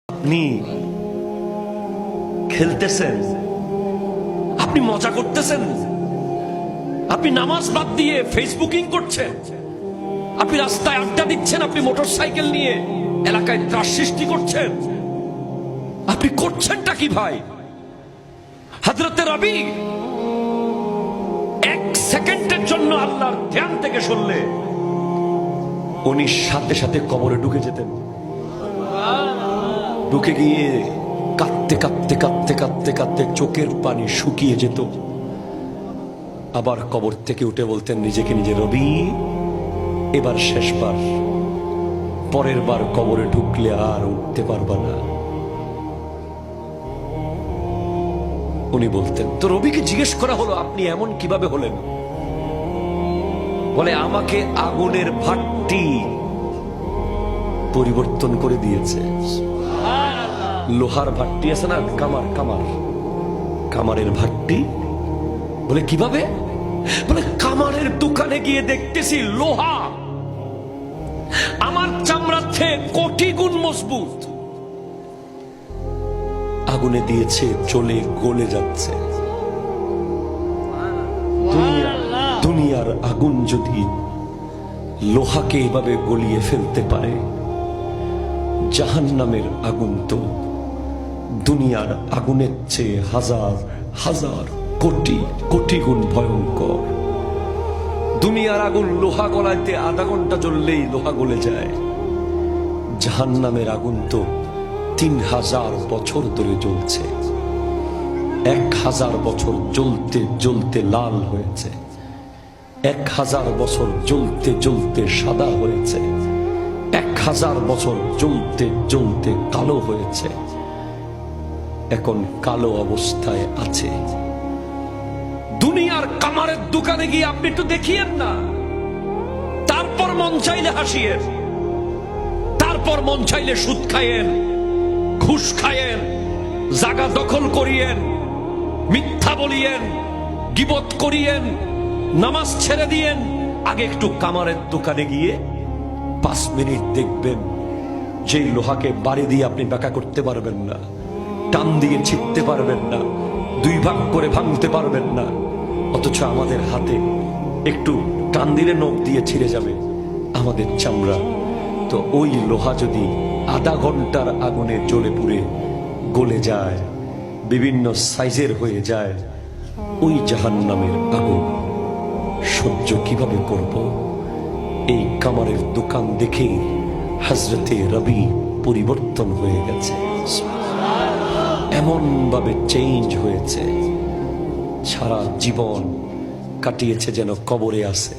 আপনি খেলতেছেন, আপনি মজা করতেছেন, আপনি নামাজ বাদ দিয়ে ফেসবুকিং করছেন, আপনি রাস্তায় আড্ডা দিচ্ছেন, আপনি মোটরসাইকেল নিয়ে এলাকায় ত্রাস সৃষ্টি করছেন। আপনি করছেনটা কি ভাই? হযরতে রবি এক সেকেন্ডের জন্য আল্লাহর ধ্যান থেকে শুনলে উনি সাথে সাথে কবরে ঢুকে যেতেন। ঢুকে গিয়ে কাঁদতে কাঁদতে কাঁদতে কাঁদতে কাঁদতে চোখের পানি শুকিয়ে যেত। আবার কবর থেকে উঠে বলতেন নিজেকে নিজে, রবি এবার শেষবার, পরের বার কবরে ঢুকলে আর উঠতে পারবা না। উনি বলতেন, তো রবিকে জিজ্ঞেস করা হলো আপনি এমন কিভাবে হলেন? বলে আমাকে আগুনের ভাট্টি পরিবর্তন করে দিয়েছে। লোহার ভাট্টি আছে না, কামার কামার কামারের ভাট্টি। বলে কিভাবে? বলে কামারের দোকানে গিয়ে দেখতেছি লোহা আমার চামড়ার থেকে কোটি গুণ মজবুত। আগুনে দিয়েছে, চলে গলে যাচ্ছে। দুনিয়ার আগুন যদি লোহাকে এভাবে গলিয়ে ফেলতে পারে, জাহান্নামের আগুন তো দুনিয়ার আগুনের চেয়ে হাজার হাজার কোটি কোটি গুণ ভয়ঙ্কর। দুনিয়ার আগুন লোহা গলাইতে আধা ঘন্টা জ্বললেই লোহা গলে যায়। জাহান্নামের আগুন তো 3000 বছর ধরে জ্বলছে। 1000 বছর জ্বলতে জ্বলতে লাল হয়েছে, 1000 বছর জ্বলতে জ্বলতে সাদা হয়েছে, 1000 বছর জ্বলতে জ্বলতে কালো হয়েছে, এখন কালো অবস্থায় আছে। দুনিয়ার কামারের দোকানে গিয়ে আপনি একটু দেখিয়েন না, তারপর মন চাইলে হাসিয়েন, তারপর মন চাইলে সুদ খায়েন, ঘুষ খায়েন, জায়গা দখল করিয়েন, মিথ্যা বলিয়েন, গীবত করিয়েন, নামাজ ছেড়ে দিয়েন। আগে একটু কামারের দোকানে গিয়ে 5 মিনিট দেখবেন, যেই লোহাকে বাড়ি দিয়ে আপনি বাঁকা করতে পারবেন না, টান দিয়ে ছিটতে পারবেন না, 2 ভাগ করে ভাঙতে পারবেন না, অথচ আমাদের হাতে একটু টান দিলে নখ দিয়ে ছিঁড়ে যাবে আমাদের চামড়া। তো ওই লোহা যদি আধা ঘন্টার আগুনে জ্বলে পুড়ে গলে যায়, বিভিন্ন সাইজের হয়ে যায়, ওই জাহান্নামের আগুন সহ্য কিভাবে করব? এই কামারের দোকান দেখেই হযরতে রবি পরিবর্তন হয়ে গেছে, এমন ভাবে চেঞ্জ হয়েছে, সারা জীবন কাটিয়েছে যেন কবরে আছে।